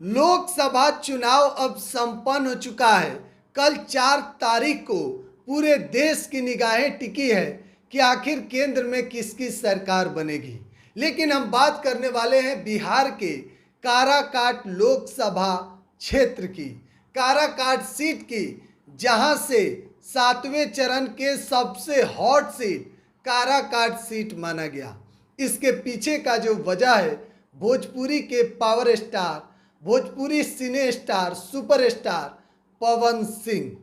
लोकसभा चुनाव अब संपन्न हो चुका है। कल 4 तारीख को पूरे देश की निगाहें टिकी है कि आखिर केंद्र में किसकी सरकार बनेगी। लेकिन हम बात करने वाले हैं बिहार के काराकाट लोकसभा क्षेत्र की, काराकाट सीट की, जहां से 7वें चरण के सबसे हॉट सीट काराकाट सीट माना गया। इसके पीछे का जो वजह है, भोजपुरी के power star, Bhojpuri cine star, superstar Pawan Singh.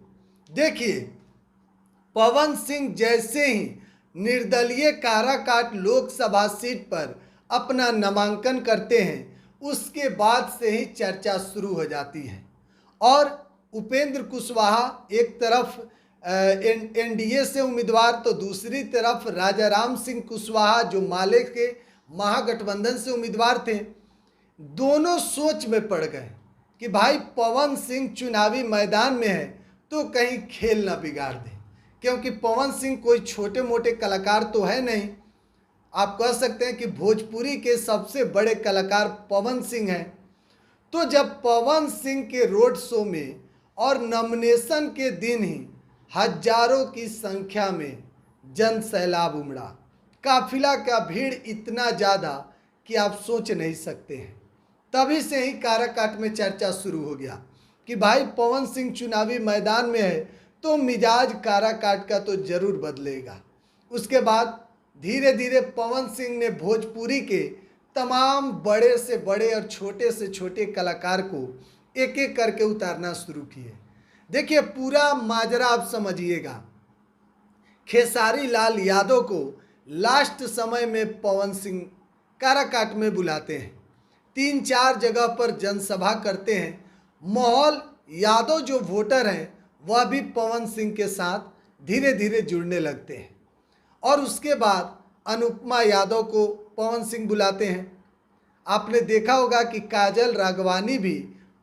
देखिए, पवन सिंह जैसे ही निर्दलीय काराकाट लोकसभा सीट पर अपना नामांकन करते हैं, उसके बाद से ही चर्चा शुरू हो जाती है। और उपेंद्र कुशवाहा एक तरफ एनडीए से उम्मीदवार, तो दूसरी तरफ राजाराम सिंह कुशवाहा जो माले के महागठबंधन से उम्मीदवार थे, दोनों सोच में पड़ गए कि भाई पवन सिंह चुनावी मैदान में है तो कहीं खेल ना बिगाड़ दे, क्योंकि पवन सिंह कोई छोटे मोटे कलाकार तो है नहीं। आप कह सकते हैं कि भोजपुरी के सबसे बड़े कलाकार पवन सिंह हैं। तो जब पवन सिंह के रोड शो में और नॉमिनेशन के दिन ही हजारों की संख्या में जन सैलाब उमड़ा, काफिला का भीड़ इतना ज़्यादा कि आप सोच नहीं सकते हैं। तभी से ही काराकाट में चर्चा शुरू हो गया कि भाई पवन सिंह चुनावी मैदान में है तो मिजाज काराकाट का तो जरूर बदलेगा। उसके बाद धीरे धीरे पवन सिंह ने भोजपुरी के तमाम बड़े से बड़े और छोटे से छोटे कलाकार को एक एक करके उतारना शुरू किए। देखिए, पूरा माजरा आप समझिएगा। खेसारी लाल यादव को लास्ट समय में पवन सिंह काराकाट में बुलाते हैं, 3-4 जगह पर जनसभा करते हैं। माहौल यादव जो वोटर हैं वह भी पवन सिंह के साथ धीरे धीरे जुड़ने लगते हैं। और उसके बाद अनुपमा यादव को पवन सिंह बुलाते हैं। आपने देखा होगा कि काजल राघवानी भी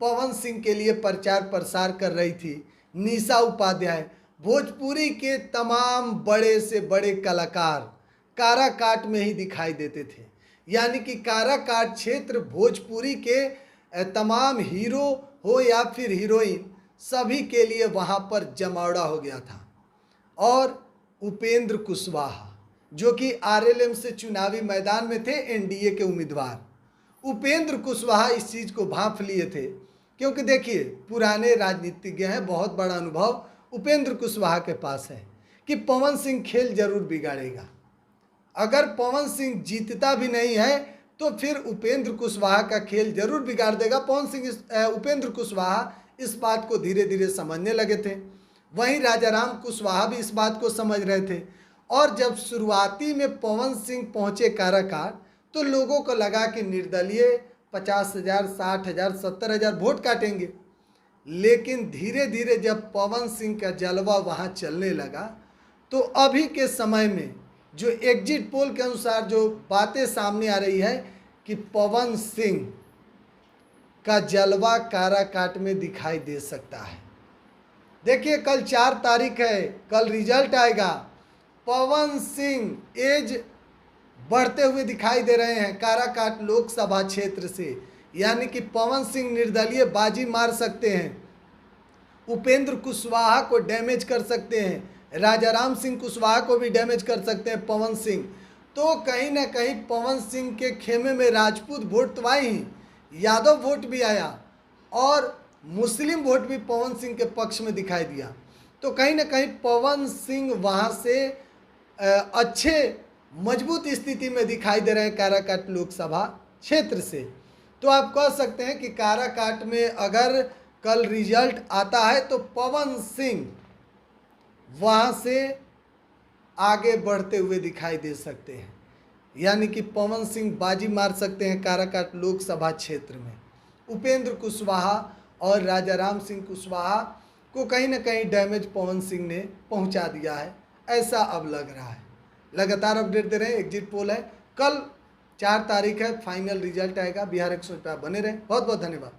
पवन सिंह के लिए प्रचार प्रसार कर रही थी। निशा उपाध्याय, भोजपुरी के तमाम बड़े से बड़े कलाकार काराकाट में ही दिखाई देते थे। यानी कि काराकाट क्षेत्र भोजपुरी के तमाम हीरो हो या फिर हीरोइन, सभी के लिए वहाँ पर जमावड़ा हो गया था। और उपेंद्र कुशवाहा जो कि आरएलएम से चुनावी मैदान में थे, एनडीए के उम्मीदवार, उपेंद्र कुशवाहा इस चीज़ को भांप लिए थे, क्योंकि देखिए पुराने राजनीतिज्ञ हैं, बहुत बड़ा अनुभव उपेंद्र कुशवाहा के पास है कि पवन सिंह खेल जरूर बिगाड़ेगा। अगर पवन सिंह जीतता भी नहीं है तो फिर उपेंद्र कुशवाहा का खेल जरूर बिगाड़ देगा। पवन सिंह उपेंद्र कुशवाहा इस बात को धीरे धीरे समझने लगे थे। वहीं राजाराम कुशवाहा भी इस बात को समझ रहे थे। और जब शुरुआती में पवन सिंह पहुंचे काराकाट तो लोगों को लगा कि निर्दलीय 50,000, 60,000, 70,000 वोट काटेंगे। लेकिन धीरे धीरे जब पवन सिंह का जलवा वहां चलने लगा तो अभी के समय में जो एग्जिट पोल के अनुसार जो बातें सामने आ रही है कि पवन सिंह का जलवा काराकाट में दिखाई दे सकता है। देखिए, कल 4 तारीख है, कल रिजल्ट आएगा। पवन सिंह एज बढ़ते हुए दिखाई दे रहे हैं काराकाट लोकसभा क्षेत्र से, यानी कि पवन सिंह निर्दलीय बाजी मार सकते हैं, उपेंद्र कुशवाहा को डैमेज कर सकते हैं, राजाराम सिंह कुशवाहा को भी डैमेज कर सकते हैं पवन सिंह। तो कहीं ना कहीं पवन सिंह के खेमे में राजपूत वोट तो आए ही, यादव वोट भी आया और मुस्लिम वोट भी पवन सिंह के पक्ष में दिखाई दिया। तो कहीं ना कहीं पवन सिंह वहाँ से अच्छे मजबूत स्थिति में दिखाई दे रहे हैं काराकाट लोकसभा क्षेत्र से। तो आप कह सकते हैं कि काराकाट में अगर कल रिजल्ट आता है तो पवन सिंह वहाँ से आगे बढ़ते हुए दिखाई दे सकते हैं, यानी कि पवन सिंह बाजी मार सकते हैं काराकाट लोकसभा क्षेत्र में। उपेंद्र कुशवाहा और राजाराम सिंह कुशवाहा को कहीं ना कहीं डैमेज पवन सिंह ने पहुंचा दिया है, ऐसा अब लग रहा है। लगातार अपडेट दे रहे हैं, एग्जिट पोल है, कल 4 तारीख है, फाइनल रिजल्ट आएगा। बिहार 100 पे आप बने रहें। बहुत बहुत धन्यवाद।